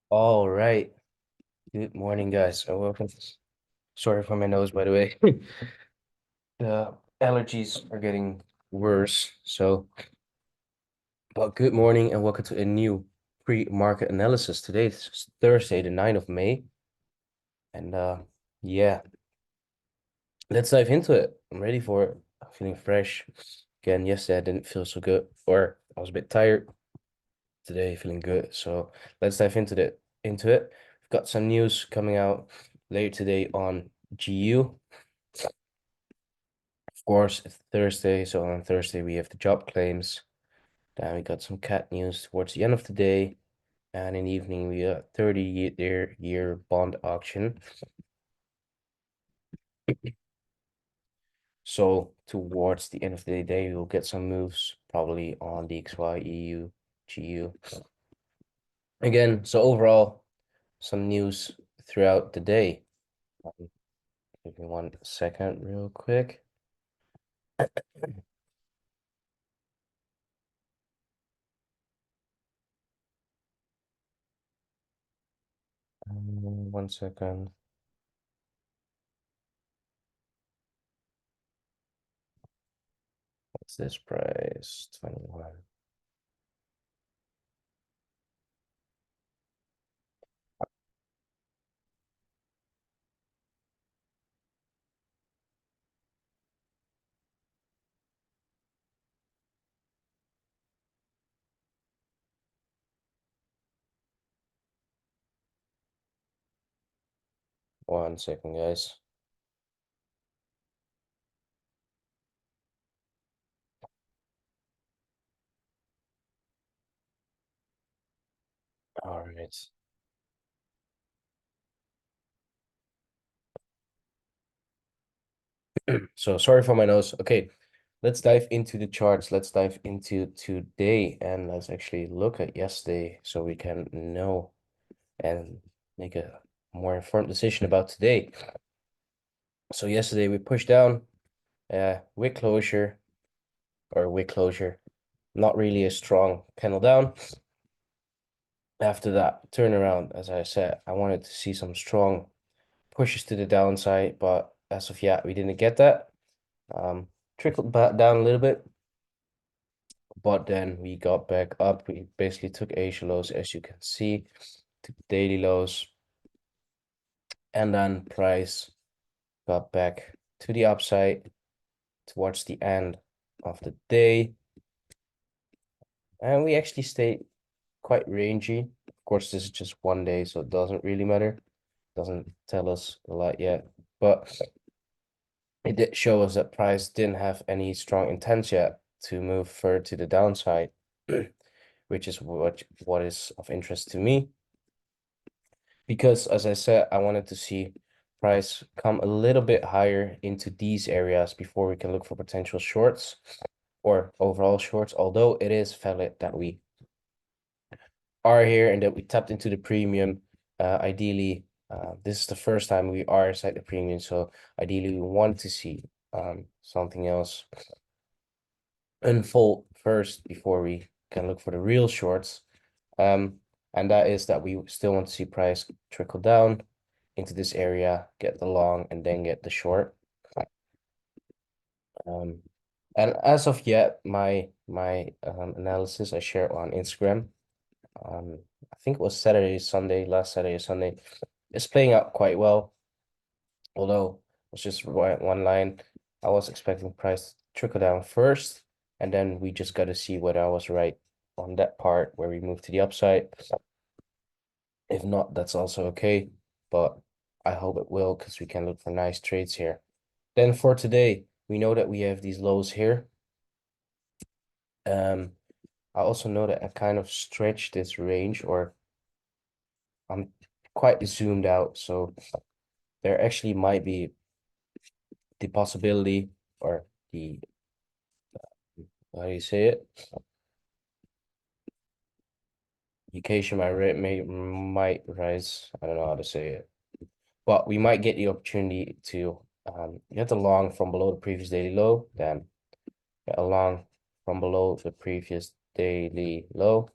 All right. Good morning, guys, and welcome. Sorry for my nose, by the way. The allergies are getting worse. But good morning and welcome to a new pre-market analysis. Today is Thursday, the 9th of May. And yeah, let's dive into it. I'm ready for it. I'm feeling fresh. Again, yesterday I didn't feel so good, or I was a bit tired. Today, feeling good. So let's dive into it. We've got some news coming out later today on GU. Of course, it's Thursday, so on Thursday we have the job claims. Then we got some cat news towards the end of the day, and in the evening we got 30-year bond auction. So towards the end of the day, we'll get some moves probably on DXY, EU, GU. Again, so overall, some news throughout the day. Give me 1 second, real quick. 1 second. What's this price? 21. 1 second, guys. All right. So sorry for my nose. Okay, let's dive into the charts. Let's dive into today and let's actually look at yesterday so we can know and make a more informed decision about today. So yesterday we pushed down wick closure or wick closure, not really a strong candle down. After that turnaround, as I said, I wanted to see some strong pushes to the downside, but as of yet, we didn't get that. Trickled back down a little bit, but then we got back up. We basically took Asia lows, as you can see, took daily lows, and then price got back to the upside towards the end of the day. And we actually stayed quite rangy. Of course, this is just one day, so it doesn't really matter. Doesn't tell us a lot yet, but it did show us that price didn't have any strong intent yet to move further to the downside, which is what is of interest to me. Because as I said, I wanted to see price come a little bit higher into these areas before we can look for potential shorts or overall shorts, although it is valid that we are here and that we tapped into the premium. Ideally, this is the first time we are inside the premium, so ideally we want to see something else unfold first before we can look for the real shorts. And that is that we still want to see price trickle down into this area, get the long, and then get the short. And as of yet, my analysis I share on Instagram. I think it was last Saturday, Sunday. It's playing out quite well, although it's just one line. I was expecting price to trickle down first, and then we just got to see whether I was right on that part where we move to the upside. If not, that's also okay, but I hope it will because we can look for nice trades here. Then for today, we know that we have these lows here. I also know that I kind of stretched this range, or I'm quite zoomed out, so there actually might be the possibility or the how do you say it? Occasion might rise. I don't know how to say it, but we might get the opportunity to get a long from below the previous daily low, then get a long from below the previous daily low,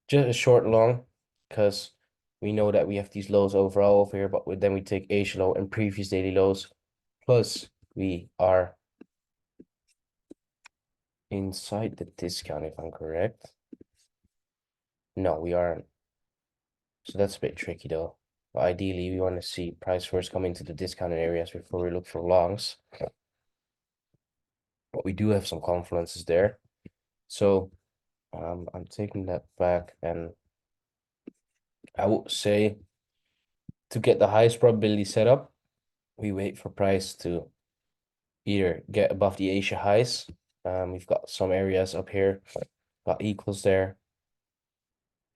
Just a short long, because we know that we have these lows overall over here, but then we take Asia low and previous daily lows, plus we are inside the discount, if I'm correct. No, we aren't. So that's a bit tricky though. But ideally, we want to see price first come into the discounted areas before we look for longs. But we do have some confluences there. So I'm taking that back, and I would say to get the highest probability setup, we wait for price to either get above the Asia highs. We've got some areas up here, got equals there.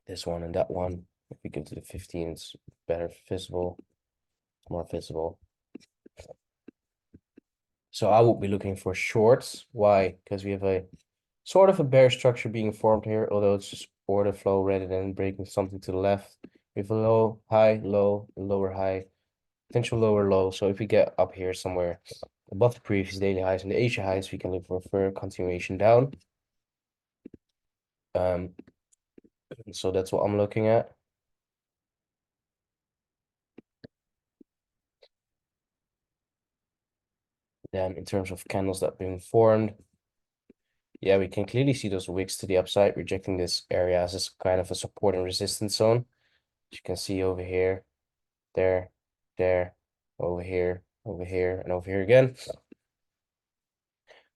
This one and that one. If we go to the 15, it's better visible, more visible. So I would be looking for shorts. Why? Because we have a sort of a bear structure being formed here, although it's just order flow rather than breaking something to the left. We have a low, high, low, lower high, potential lower low. So if we get up here somewhere above the previous daily highs and the Asia highs, we can look for a further continuation down. So that's what I'm looking at. Then in terms of candles that have been formed, yeah, we can clearly see those wicks to the upside, rejecting this area as a kind of a support and resistance zone. As you can see over here, there, over here, and over here again.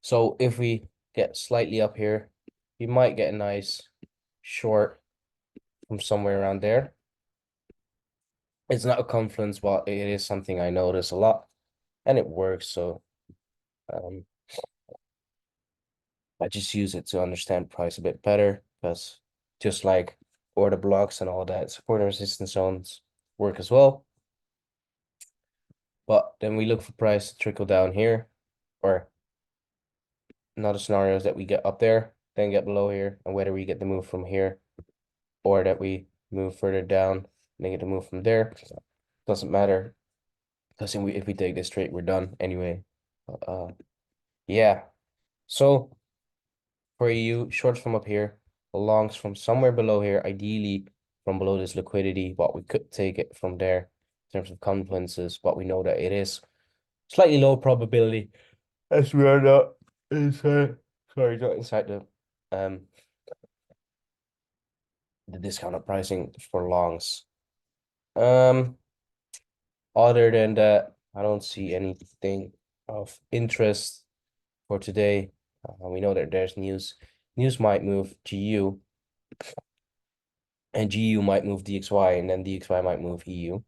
So if we get slightly up here, we might get a nice short from somewhere around there. It's not a confluence, but it is something I notice a lot, and it works. So I just use it to understand price a bit better, because just like order blocks and all that, support and resistance zones work as well. But then we look for price to trickle down here, or another scenario is that we get up there, then get below here, and whether we get the move from here or that we move further down, then get the move from there, doesn't matter. Because if we take this trade, we're done anyway. Yeah. So for you, shorts from up here, longs from somewhere below here, ideally from below this liquidity, but we could take it from there in terms of confluences, but we know that it is slightly low probability as we are not inside, sorry, not inside the discounted pricing for longs. Other than that, I don't see anything of interest for today. We know that there's news. News might move GU, and GU might move DXY, and then DXY might move EU.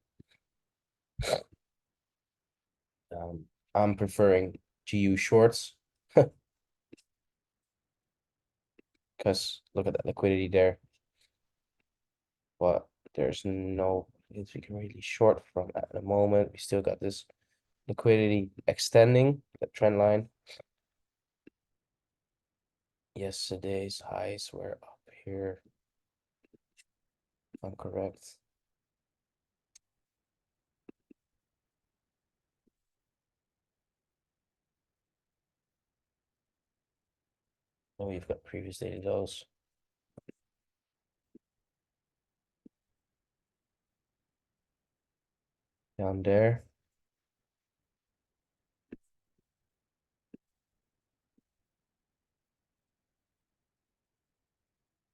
I'm preferring GU shorts because look at that liquidity there. But there's no things we can really short from at the moment. We still got this liquidity extending the trend line. Yesterday's highs were up here, if I'm correct. Oh, we've got previous daily lows. Down there.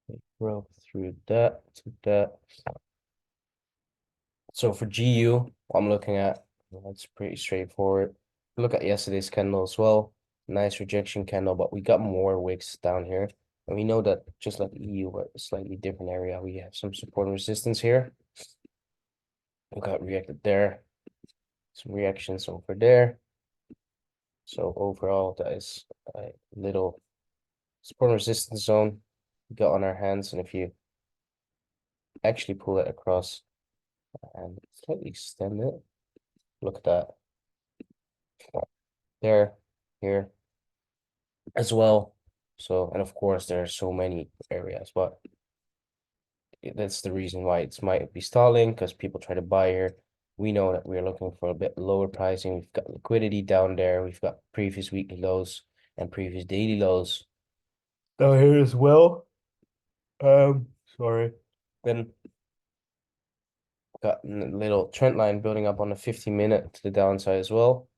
We broke through that to that. So for GU, I'm looking at, well, it's pretty straightforward. Look at yesterday's candle as well. Nice rejection candle, but we got more wicks down here. And we know that just like EU, but a slightly different area, we have some support and resistance here. We got reacted there. Some reactions over there. So overall, that is a little support and resistance zone we got on our hands. And if you actually pull it across and slightly extend it, look at that. There, here as well. So, and of course, there are so many areas, but that's the reason why it might be stalling, because people try to buy here. We know that we're looking for a bit lower pricing. We've got liquidity down there. We've got previous weekly lows and previous daily lows down here as well. Sorry. Then got a little trend line building up on the 15-minute to the downside as well.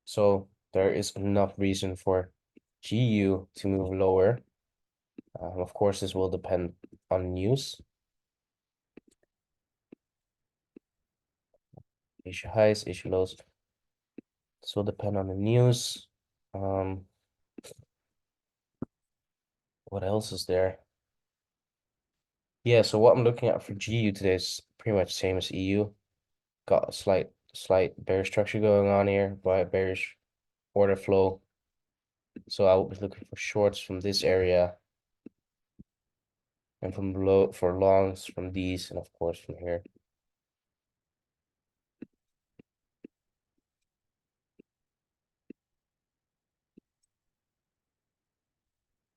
So there is enough reason for GU to move lower. Of course, this will depend on news. Issue highs, issue lows. This will depend on the news. What else is there? Yeah, so what I'm looking at for GU today is pretty much the same as EU. Got a slight bear structure going on here by bearish order flow. So I will be looking for shorts from this area and from below for longs from these and of course from here.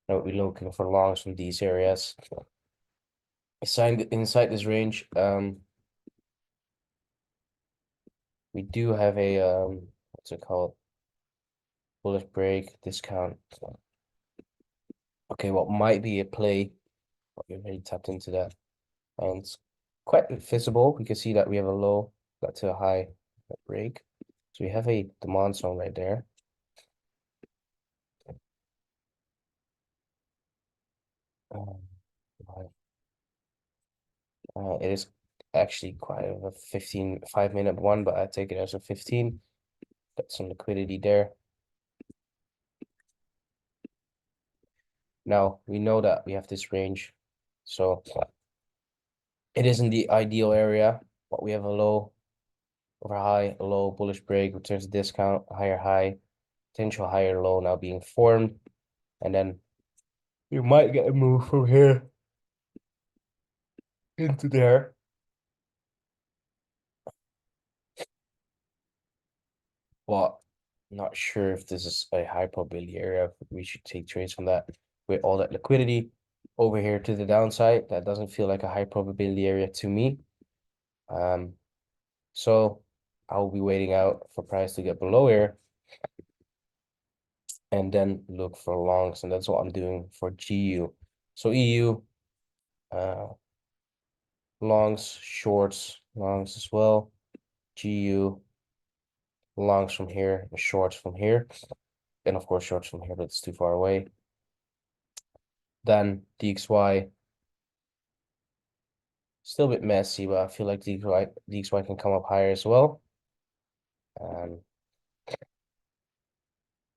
I will be looking for longs from these areas. Inside this range, we do have a what's it called? Bullish break discount. Okay, what might be a play? We already tapped into that, and it's quite visible. We can see that we have a low, got to a high break. So we have a demand zone right there. Right. It is actually quite a 5-minute one, but I take it as a 15. Got some liquidity there. Now we know that we have this range, so it isn't the ideal area, but we have a low over high, a low bullish break, returns a discount, higher high, potential higher low now being formed, and then you might get a move from here into there. But not sure if this is a high probability area. We should take trades from that with all that liquidity over here to the downside. That doesn't feel like a high probability area to me. So I'll be waiting out for price to get below here and then look for longs, and that's what I'm doing for GU. So EU, longs, shorts, longs as well. GU, longs from here, and shorts from here. And of course shorts from here, but it's too far away. Then DXY, still a bit messy, but I feel like DXY can come up higher as well.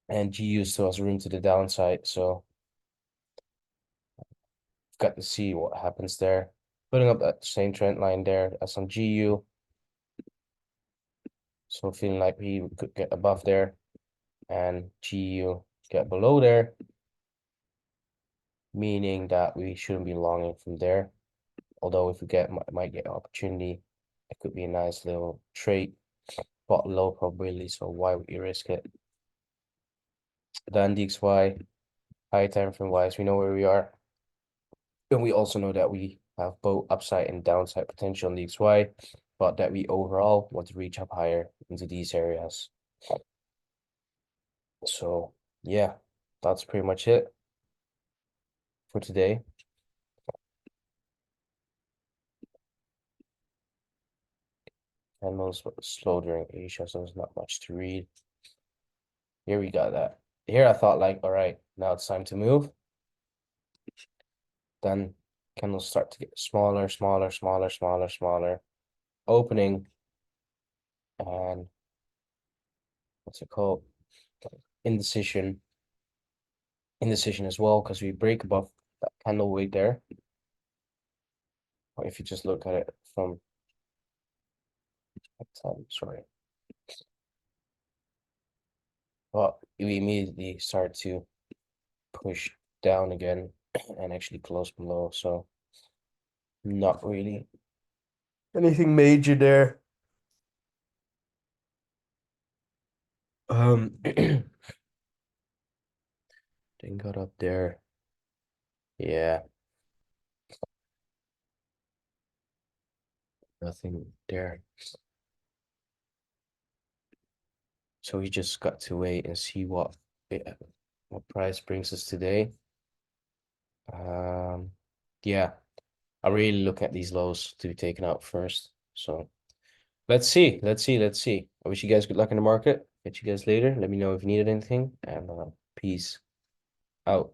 And GU still has room to the downside, so I've got to see what happens there. Putting up that same trend line there as on GU. So feeling like we could get above there and GU get below there, meaning that we shouldn't be longing from there. Although if we might get an opportunity, it could be a nice little trade, but low probability, so why would you risk it? Then DXY, high time frame wise, we know where we are. And we also know that we have both upside and downside potential on the XY, but that we overall want to reach up higher into these areas. So yeah, that's pretty much it for today. Candles slow during Asia, so there's not much to read. Here we got that. Here I thought like, all right, now it's time to move. Then candles start to get smaller, smaller, smaller, smaller, smaller. Opening and what's it called? Indecision as well, because we break above that candle weight there. Or if you just look at it from sorry. But we immediately start to push down again and actually close below. So not really anything major there. Then got up there. Yeah, nothing there. So we just got to wait and see what what price brings us today. Yeah, I really look at these lows to be taken out first. So let's see. I wish you guys good luck in the market. Catch you guys later. Let me know if you needed anything, and peace out.